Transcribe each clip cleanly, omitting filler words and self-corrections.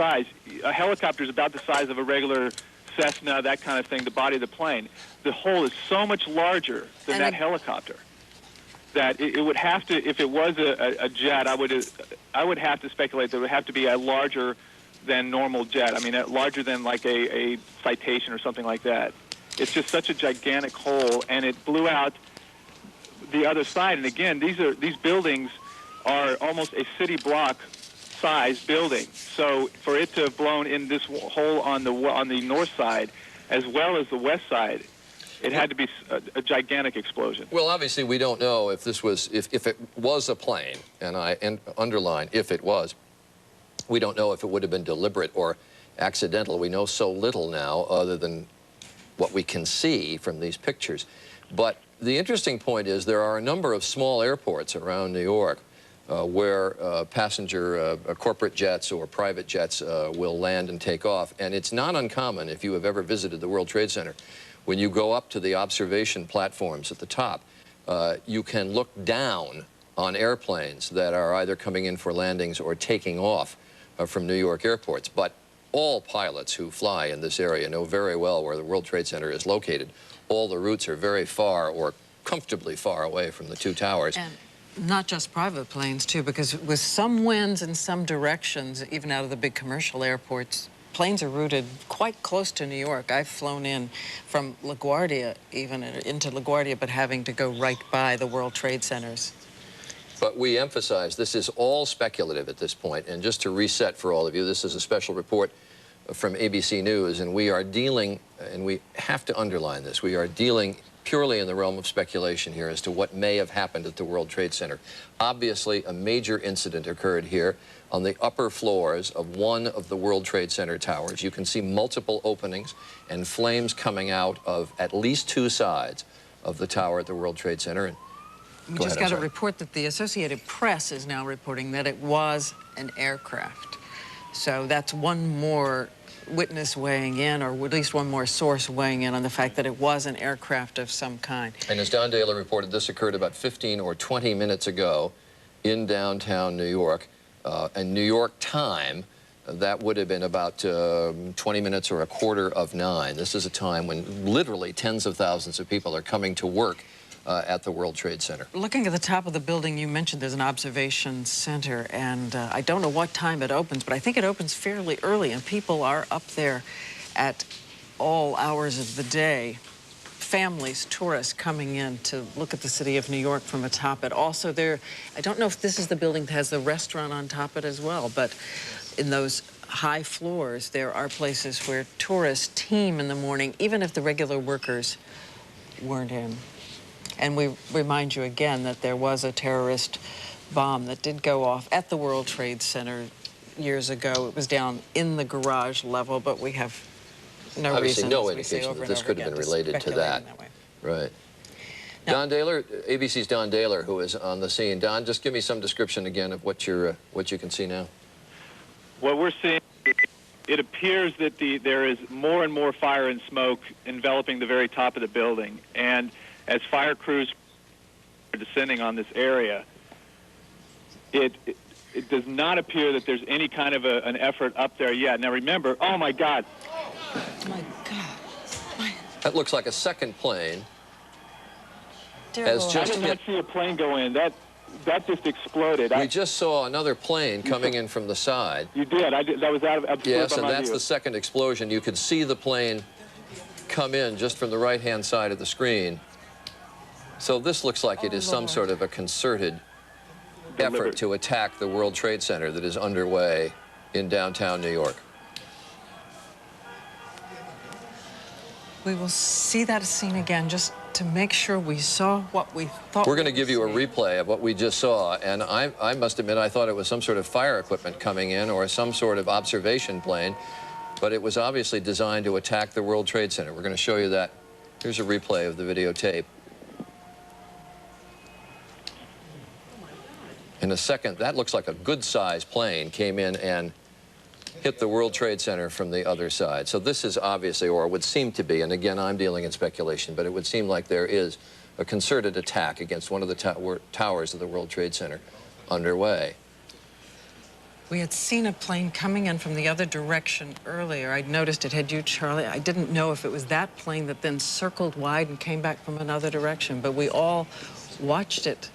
size. A helicopter is about the size of a regular Cessna, that kind of thing, the body of the plane. The hole is so much larger than that helicopter that it would have to, if it was a jet, I would have to speculate that it would have to be a larger than normal jet. I mean, larger than like a Citation or something like that. It's just such a gigantic hole, and it blew out the other side. And again, these buildings are almost a city block size building. So for it to have blown in this hole on the north side as well as the west side, it had to be a gigantic explosion. Well, obviously, we don't know if this was, if it was a plane, and I underline if it was. We don't know if it would have been deliberate or accidental. We know so little now other than what we can see from these pictures. But the interesting point is there are a number of small airports around New York where passenger corporate jets or private jets will land and take off. And it's not uncommon, if you have ever visited the World Trade Center, when you go up to the observation platforms at the top, you can look down on airplanes that are either coming in for landings or taking off from New York airports. But all pilots who fly in this area know very well where the World Trade Center is located. All the routes are very far or comfortably far away from the two towers. And not just private planes, too, because with some winds in some directions, even out of the big commercial airports, planes are routed quite close to New York. I've flown in from LaGuardia, even into LaGuardia, but having to go right by the World Trade Centers. But we emphasize this is all speculative at this point. And just to reset for all of you, this is a special report from ABC News, and we are dealing, and we have to underline this, we are dealing purely in the realm of speculation here as to what may have happened at the World Trade Center. Obviously, a major incident occurred here on the upper floors of one of the World Trade Center towers. You can see multiple openings and flames coming out of at least two sides of the tower at the World Trade Center. And we just got a report that the Associated Press is now reporting that it was an aircraft. So that's one more witness weighing in, or at least one more source weighing in on the fact that it was an aircraft of some kind. And as Don Dahler reported, this occurred about 15 or 20 minutes ago in downtown New York. And New York time, that would have been about 20 minutes or 8:45. This is a time when literally tens of thousands of people are coming to work at the World Trade Center. Looking at the top of the building, you mentioned there's an observation center, and I don't know what time it opens, but I think it opens fairly early, and people are up there at all hours of the day. Families, tourists coming in to look at the city of New York from atop it. Also there, I don't know if this is the building that has the restaurant on top of it as well, but in those high floors, there are places where tourists team in the morning, even if the regular workers weren't in. And we remind you again that there was a terrorist bomb that did go off at the World Trade Center years ago. It was down in the garage level, but we have no Obviously, reason, no indication that this could have been related to that. Right. Now, Don Dahler, ABC's Don Dahler, who is on the scene. Don, just give me some description again of what you can see now. What we're seeing, it appears that there is more and more fire and smoke enveloping the very top of the building. And as fire crews are descending on this area, it does not appear that there's any kind of an effort up there yet. Now remember, oh my God. Oh my God. That looks like a second plane. I did not see a plane go in. That just exploded. We just saw another plane coming in from the side. You did. That was out of yes, and that's the second explosion. You could see the plane come in just from the right-hand side of the screen. So this looks like it is some sort of a concerted effort to attack the World Trade Center that is underway in downtown New York. We will see that scene again just to make sure we saw what we thought. We're going to give you a replay of what we just saw, and I must admit I thought it was some sort of fire equipment coming in or some sort of observation plane, but it was obviously designed to attack the World Trade Center. We're going to show you that. Here's a replay of the videotape. In a second, that looks like a good-sized plane came in and hit the World Trade Center from the other side. So this is obviously, or would seem to be, and again, I'm dealing in speculation, but it would seem like there is a concerted attack against one of the towers of the World Trade Center underway. We had seen a plane coming in from the other direction earlier. I'd noticed it. Had you, Charlie? I didn't know if it was that plane that then circled wide and came back from another direction, but we all watched it,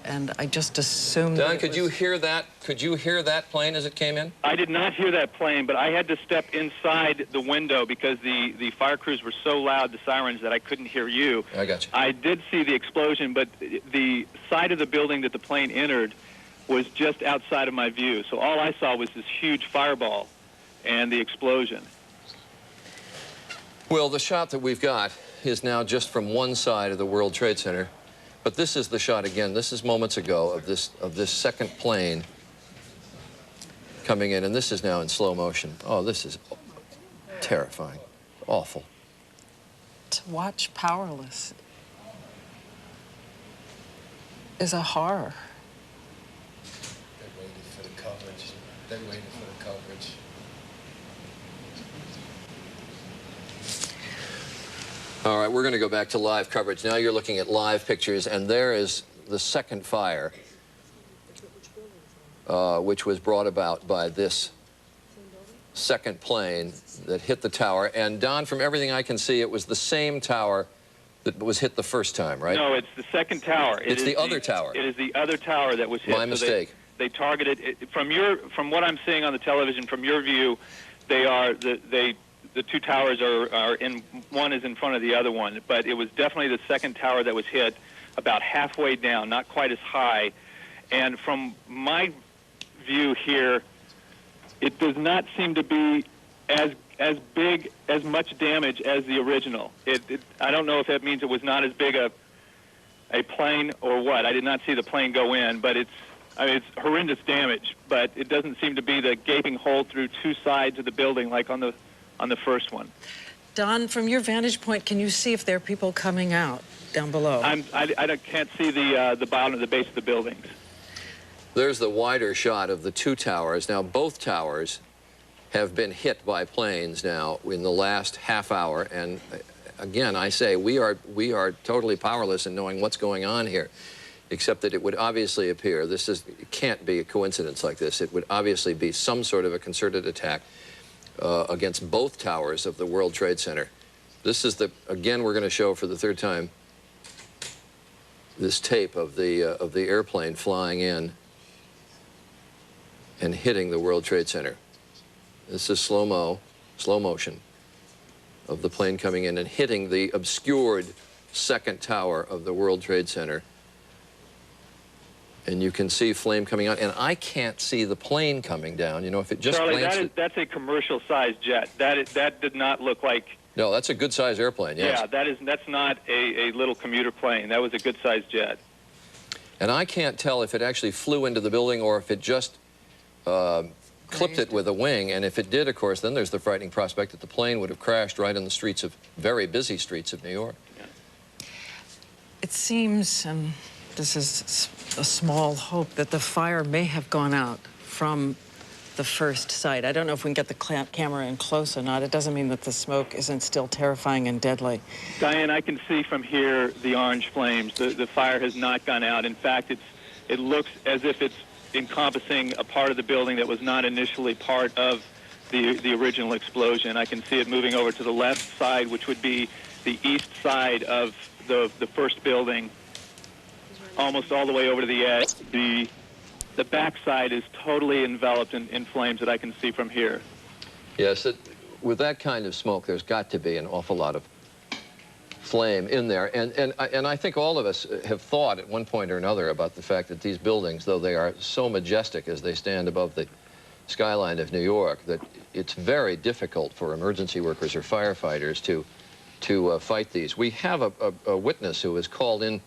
and I just assumed Don, that could you hear that? Could you hear that plane as it came in? I did not hear that plane, but I had to step inside the window because the fire crews were so loud, the sirens, that I couldn't hear you. I got you. I did see the explosion, but the side of the building that the plane entered was just outside of my view. So all I saw was this huge fireball and the explosion. Well, the shot that we've got is now just from one side of the World Trade Center. But this is the shot again. This is moments ago of this second plane coming in, and this is now in slow motion. Oh, this is terrifying, awful. To watch powerless is a horror. They waited for the coverage. They waited for the coverage. All right, we're going to go back to live coverage. Now you're looking at live pictures, and there is the second fire, which was brought about by this second plane that hit the tower. And Don, from everything I can see, it was the same tower that was hit the first time, right? No, it's the second tower. It's the other tower. It is the other tower that was hit. My mistake. They targeted it, from what I'm seeing on the television, from your view, the two towers are in, one is in front of the other one, but it was definitely the second tower that was hit about halfway down, not quite as high. And from my view here, it does not seem to be as big, as much damage as the original. I don't know if that means it was not as big a plane or what. I did not see the plane go in, but it's horrendous damage, but it doesn't seem to be the gaping hole through two sides of the building like on the first one. Don, from your vantage point, can you see if there are people coming out down below? I can't see the bottom of the base of the buildings. There's the wider shot of the two towers. Now, both towers have been hit by planes now in the last half hour, and again, I say we are totally powerless in knowing what's going on here, except that it would obviously appear, it can't be a coincidence like this, it would obviously be some sort of a concerted attack against both towers of the World Trade Center. This is again, we're going to show for the third time this tape of the airplane flying in and hitting the World Trade Center. This is slow motion of the plane coming in and hitting the obscured second tower of the World Trade Center. And you can see flame coming out, and I can't see the plane coming down. You know, if it just Charlie, that's a commercial-sized jet. That did not look like. No, that's a good-sized airplane. Yes. Yeah, that's not a little commuter plane. That was a good-sized jet. And I can't tell if it actually flew into the building or if it just clipped it with a wing. And if it did, of course, then there's the frightening prospect that the plane would have crashed right in the streets of very busy streets of New York. Yeah. It seems, and this is a small hope, that the fire may have gone out from the first site. I don't know if we can get the camera in close or not. It doesn't mean that the smoke isn't still terrifying and deadly. Diane, I can see from here the orange flames. The fire has not gone out. In fact, it looks as if it's encompassing a part of the building that was not initially part of the original explosion. I can see it moving over to the left side, which would be the east side of the first building, almost all the way over to the edge. The back side is totally enveloped in flames that I can see from here. Yes, with that kind of smoke, there's got to be an awful lot of flame in there. And I think all of us have thought at one point or another about the fact that these buildings, though they are so majestic as they stand above the skyline of New York, that it's very difficult for emergency workers or firefighters to fight these. We have a witness who was called in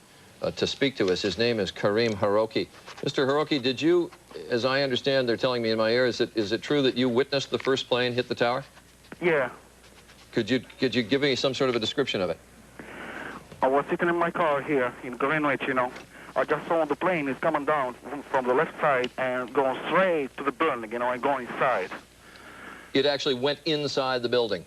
to speak to us. His name is Karim Haroki. Mr. Haroki, did you, as I understand, they're telling me in my ear, is it true that you witnessed the first plane hit the tower? Yeah. Could you give me some sort of a description of it? I was sitting in my car here in Greenwich, you know. I just saw the plane is coming down from the left side and going straight to the building, you know, and going inside. It actually went inside the building?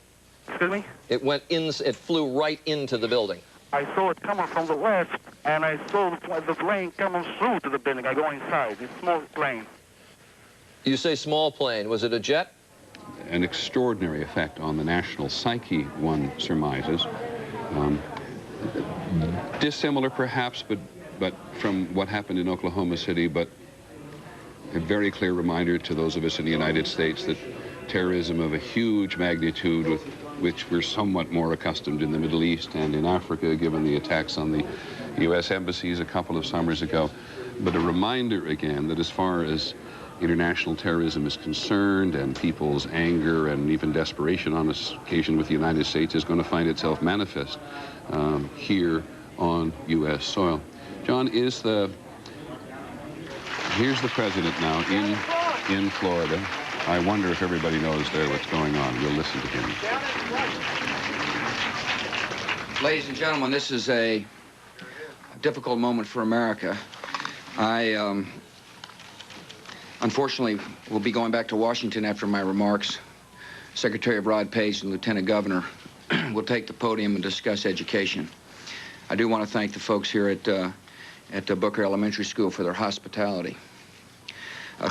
Excuse me? It flew right into the building? I saw it coming from the left, and I saw the plane coming through to the building. I go inside. It's a small plane. You say small plane. Was it a jet? An extraordinary effect on the national psyche, one surmises. Dissimilar, perhaps, but from what happened in Oklahoma City, but a very clear reminder to those of us in the United States that terrorism of a huge magnitude, with which we're somewhat more accustomed in the Middle East and in Africa, given the attacks on the U.S. embassies a couple of summers ago. But a reminder again that as far as international terrorism is concerned, and people's anger and even desperation on this occasion with the United States is going to find itself manifest here on U.S. soil. John, here's the president now in Florida. I wonder if everybody knows there what's going on. We'll listen to him. Ladies and gentlemen, this is a difficult moment for America. I unfortunately will be going back to Washington after my remarks. Secretary of Rod Pace and Lieutenant Governor will take the podium and discuss education. I do want to thank the folks here at Booker Elementary School for their hospitality.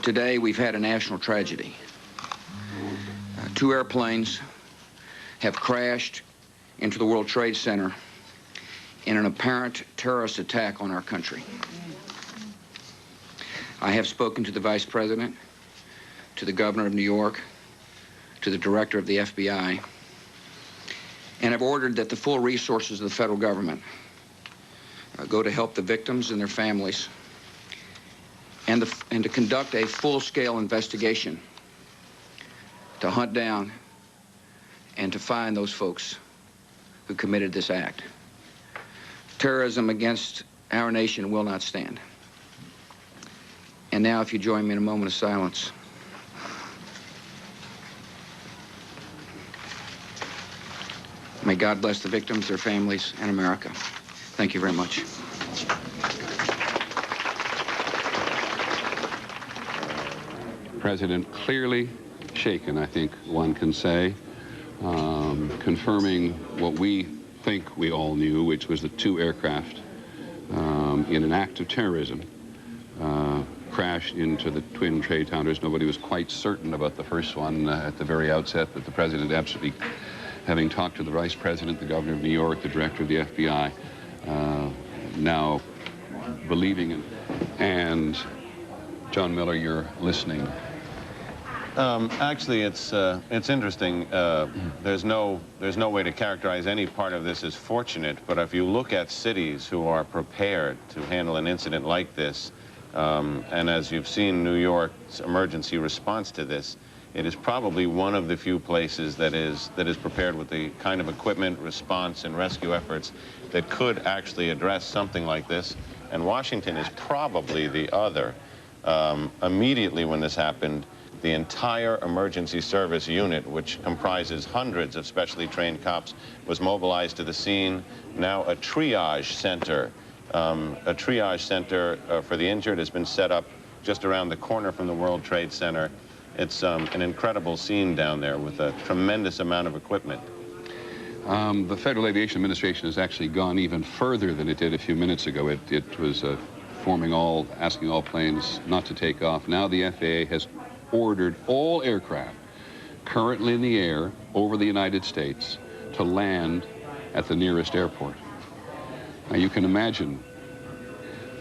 Today, we've had a national tragedy. 2 airplanes have crashed into the World Trade Center in an apparent terrorist attack on our country. I have spoken to the Vice President, to the Governor of New York, to the Director of the FBI, and have ordered that the full resources of the federal government go to help the victims and their families, and to conduct a full-scale investigation to hunt down and to find those folks who committed this act. Terrorism against our nation will not stand. And now, if you join me in a moment of silence. May God bless the victims, their families, and America. Thank you very much. President clearly shaken, I think one can say, confirming what we think we all knew, which was that 2 aircraft in an act of terrorism crashed into the twin trade towers. Nobody was quite certain about the first one at the very outset, but the president absolutely, having talked to the Vice President, the Governor of New York, the Director of the FBI, now believing it. And John Miller, you're listening. Actually, it's interesting. There's no way to characterize any part of this as fortunate, but if you look at cities who are prepared to handle an incident like this, and as you've seen New York's emergency response to this, it is probably one of the few places that is prepared with the kind of equipment, response, and rescue efforts that could actually address something like this. And Washington is probably the other. Immediately when this happened, the entire emergency service unit, which comprises hundreds of specially trained cops, was mobilized to the scene. Now a triage center for the injured has been set up just around the corner from the World Trade Center. It's an incredible scene down there with a tremendous amount of equipment. The Federal Aviation Administration has actually gone even further than it did a few minutes ago. It was asking all planes not to take off. Now the FAA has ordered all aircraft currently in the air over the United States to land at the nearest airport. Now you can imagine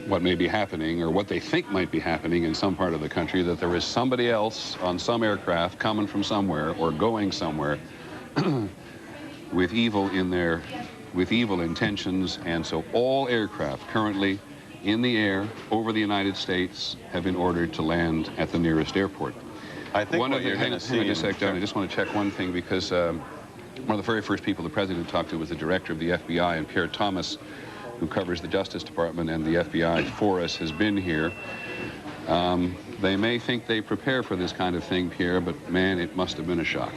what may be happening, or what they think might be happening in some part of the country, that there is somebody else on some aircraft coming from somewhere or going somewhere with evil intentions. And so all aircraft currently in the air over the United States have been ordered to land at the nearest airport. I think what you're going to see... Hang on just a sec, John. I just want to check one thing, because one of the very first people the president talked to was the director of the FBI, and Pierre Thomas, who covers the Justice Department and the FBI for us, has been here. They may think they prepare for this kind of thing, Pierre, but man, it must have been a shock.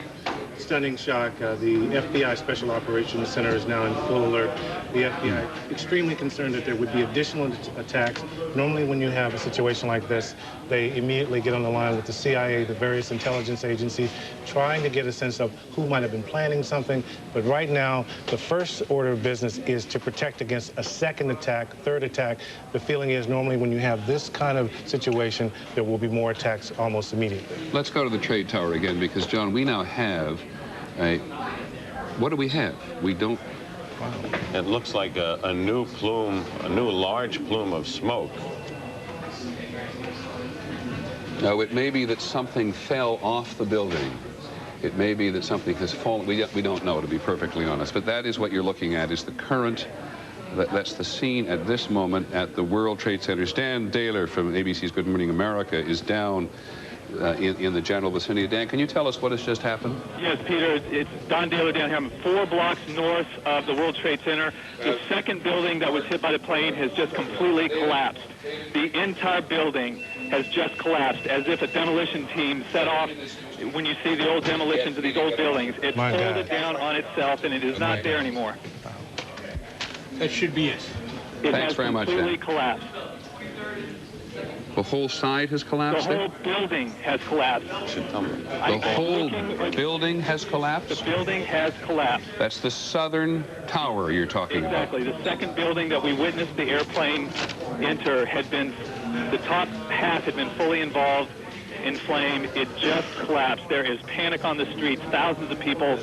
stunning shock. The FBI Special Operations Center is now in full alert. The FBI extremely concerned that there would be additional attacks. Normally when you have a situation like this, they immediately get on the line with the CIA, the various intelligence agencies, trying to get a sense of who might have been planning something. But right now, the first order of business is to protect against a second attack, third attack. The feeling is normally when you have this kind of situation, there will be more attacks almost immediately. Let's go to the trade tower again, because, John, we now have a... What do we have? We don't... Wow. It looks like a new plume, a new large plume of smoke. Now, it may be that something fell off the building. It may be that something has fallen. We don't know, to be perfectly honest. But that is what you're looking at, is the current. That's the scene at this moment at the World Trade Center. Dan Daler from ABC's Good Morning America is down in the general vicinity. Dan, can you tell us what has just happened? Yes, Peter, it's Don Daler down here. I'm 4 blocks north of the World Trade Center. The second building that was hit by the plane has just completely collapsed. The entire building has just collapsed, as if a demolition team set off. When you see the old demolitions of these old buildings, it folded down on itself, and it is not there anymore. That should be it. Thanks very much, Dan. Completely collapsed. The whole side has collapsed? The whole building has collapsed. The whole building has collapsed? The building has collapsed. That's the southern tower you're talking about. Exactly. The second building that we witnessed the airplane enter had been, the top half had been fully involved in flame. It just collapsed. There is panic on the streets. Thousands of people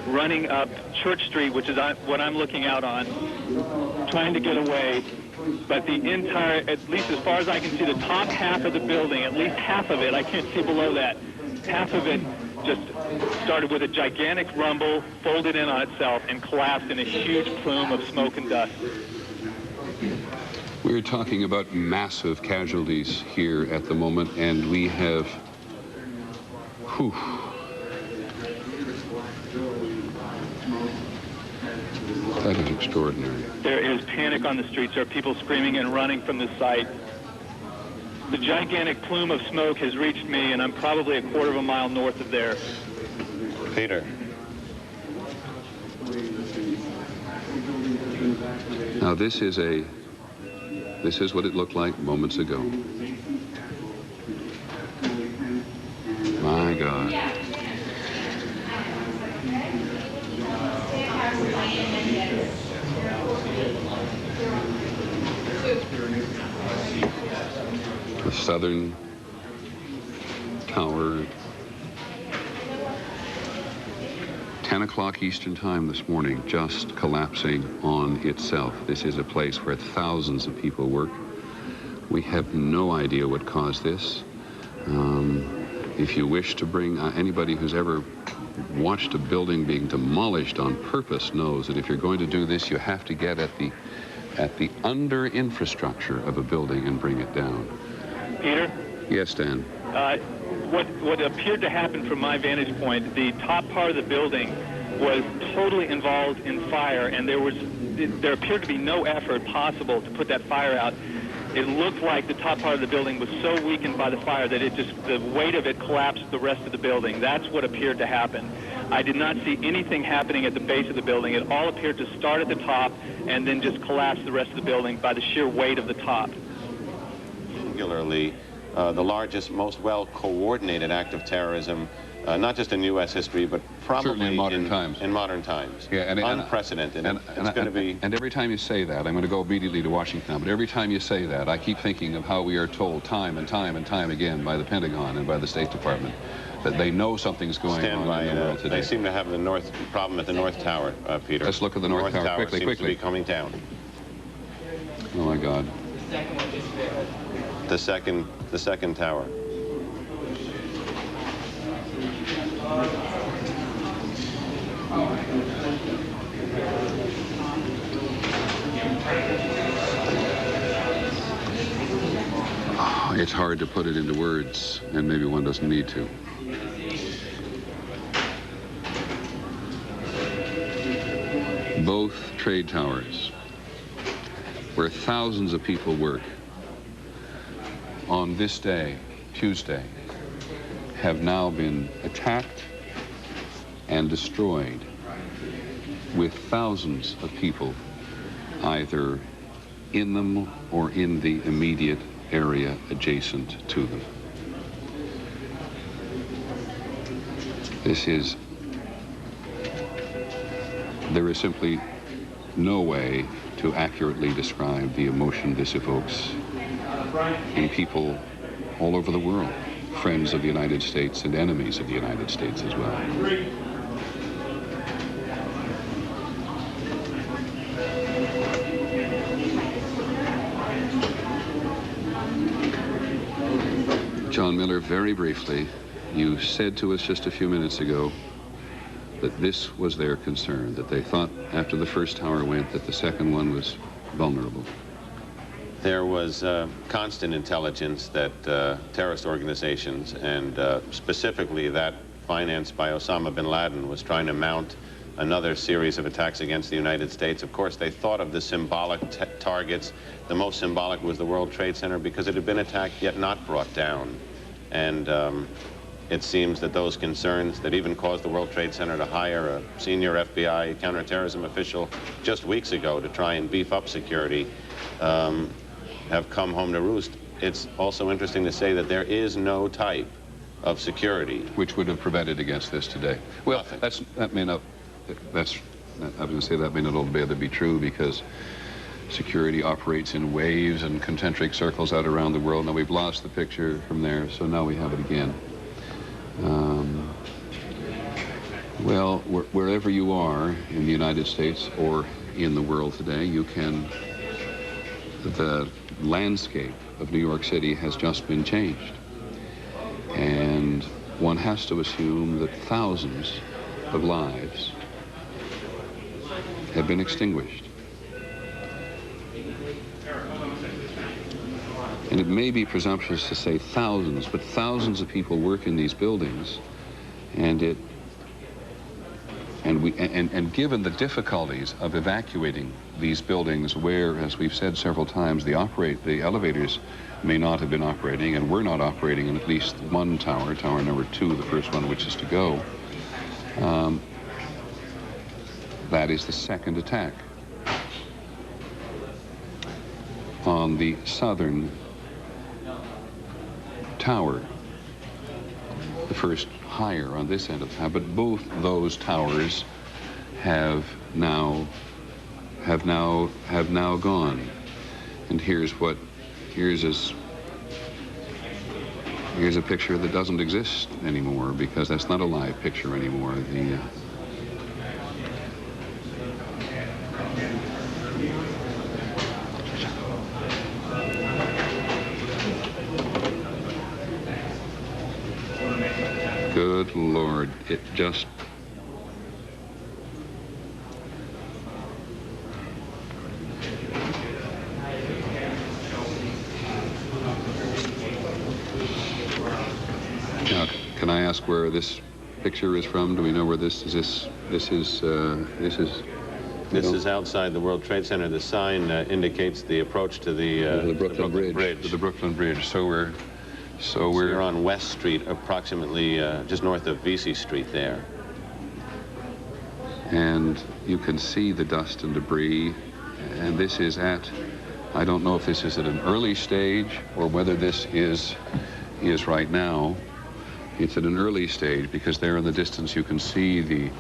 running up Church Street, which is what I'm looking out on, trying to get away. But the entire, at least as far as I can see, the top half of the building, at least half of it, I can't see below that, half of it just started with a gigantic rumble, folded in on itself, and collapsed in a huge plume of smoke and dust. We're talking about massive casualties here at the moment, and we have, whew, that is extraordinary. There is panic on the streets. There are people screaming and running from the site. The gigantic plume of smoke has reached me, and I'm probably a quarter of a mile north of there. Peter. Now this is what it looked like moments ago. My God. The southern tower, 10 o'clock Eastern time this morning, just collapsing on itself. This is a place where thousands of people work. We have no idea what caused this. If you wish to bring anybody who's ever watched a building being demolished on purpose knows that if you're going to do this, you have to get at the under infrastructure of a building and bring it down. Peter? Yes, Dan. What appeared to happen from my vantage point, the top part of the building was totally involved in fire, and there appeared to be no effort possible to put that fire out. It looked like the top part of the building was so weakened by the fire that the weight of it collapsed the rest of the building. That's what appeared to happen. I did not see anything happening at the base of the building. It all appeared to start at the top and then just collapse the rest of the building by the sheer weight of the top. Singularly, the largest, most well-coordinated act of terrorism, not just in U.S. history, but probably certainly in modern times. In modern times. Yeah, unprecedented. It's going to be. And every time you say that, I'm going to go immediately to Washington now, but every time you say that, I keep thinking of how we are told time and time and time again by the Pentagon and by the State Department that they know something's going on in the world today. They seem to have the problem at the North Tower, Peter. Let's look at the North Tower quickly. Seems to be coming down. Oh my God. The second tower. It's hard to put it into words, and maybe one doesn't need to. Both trade towers, where thousands of people work, on this day, Tuesday, have now been attacked and destroyed, with thousands of people either in them or in the immediate area adjacent to them. There is simply no way to accurately describe the emotion this evokes in people all over the world, friends of the United States and enemies of the United States as well. John Miller, very briefly, you said to us just a few minutes ago that this was their concern, that they thought after the first tower went that the second one was vulnerable. There was constant intelligence that terrorist organizations, and specifically that financed by Osama bin Laden, was trying to mount another series of attacks against the United States. Of course, they thought of the symbolic targets. The most symbolic was the World Trade Center because it had been attacked yet not brought down. And it seems that those concerns that even caused the World Trade Center to hire a senior FBI counterterrorism official just weeks ago to try and beef up security have come home to roost. It's also interesting to say that there is no type of security which would have prevented against this today. Well, that may not. I was going to say that may not altogether be true, because security operates in waves and concentric circles out around the world. Now we've lost the picture from there, so now we have it again. Well, wherever you are in the United States or in the world today, the landscape of New York City has just been changed. And one has to assume that thousands of lives have been extinguished. And it may be presumptuous to say thousands, but thousands of people work in these buildings, and given the difficulties of evacuating these buildings, where, as we've said several times, the elevators may not have been operating and were not operating in at least one tower, tower number 2, the first one which is to go. That is the second attack on the southern tower, the first higher on this end of the tower, but both those towers have now gone. And here's a picture that doesn't exist anymore, because that's not a live picture anymore. Good Lord, it just... Now, can I ask where this picture is from? Do we know where this is? This is outside the World Trade Center. The sign indicates the approach to the Brooklyn Bridge. To the Brooklyn Bridge. So we're on West Street, approximately just north of Vesey Street there. And you can see the dust and debris. And this is I don't know if this is at an early stage or whether this is right now. It's at an early stage, because there in the distance you can see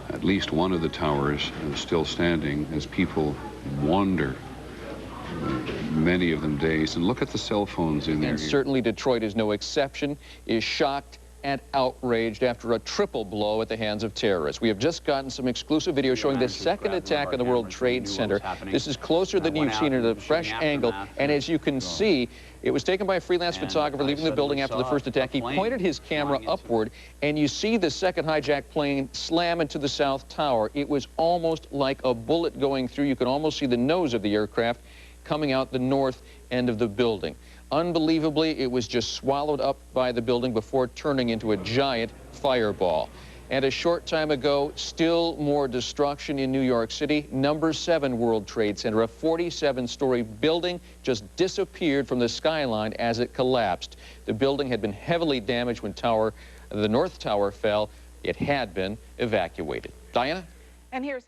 at least one of the towers still standing as people wander, many of them dazed. And look at the cell phones in there. And certainly Detroit is no exception, is shocked and outraged after a triple blow at the hands of terrorists. We have just gotten some exclusive video showing the second attack on the World Trade Center. This is closer than you've seen at a fresh angle. And as you can see, it was taken by a freelance photographer leaving the building after the first attack. He pointed his camera upward, and you see the second hijacked plane slam into the South Tower. It was almost like a bullet going through. You could almost see the nose of the aircraft coming out the north end of the building. Unbelievably, it was just swallowed up by the building before turning into a giant fireball. And a short time ago, still more destruction in New York City. Number 7 World Trade Center, a 47-story building, just disappeared from the skyline as it collapsed. The building had been heavily damaged when the North Tower fell It had been evacuated. Diana? And here's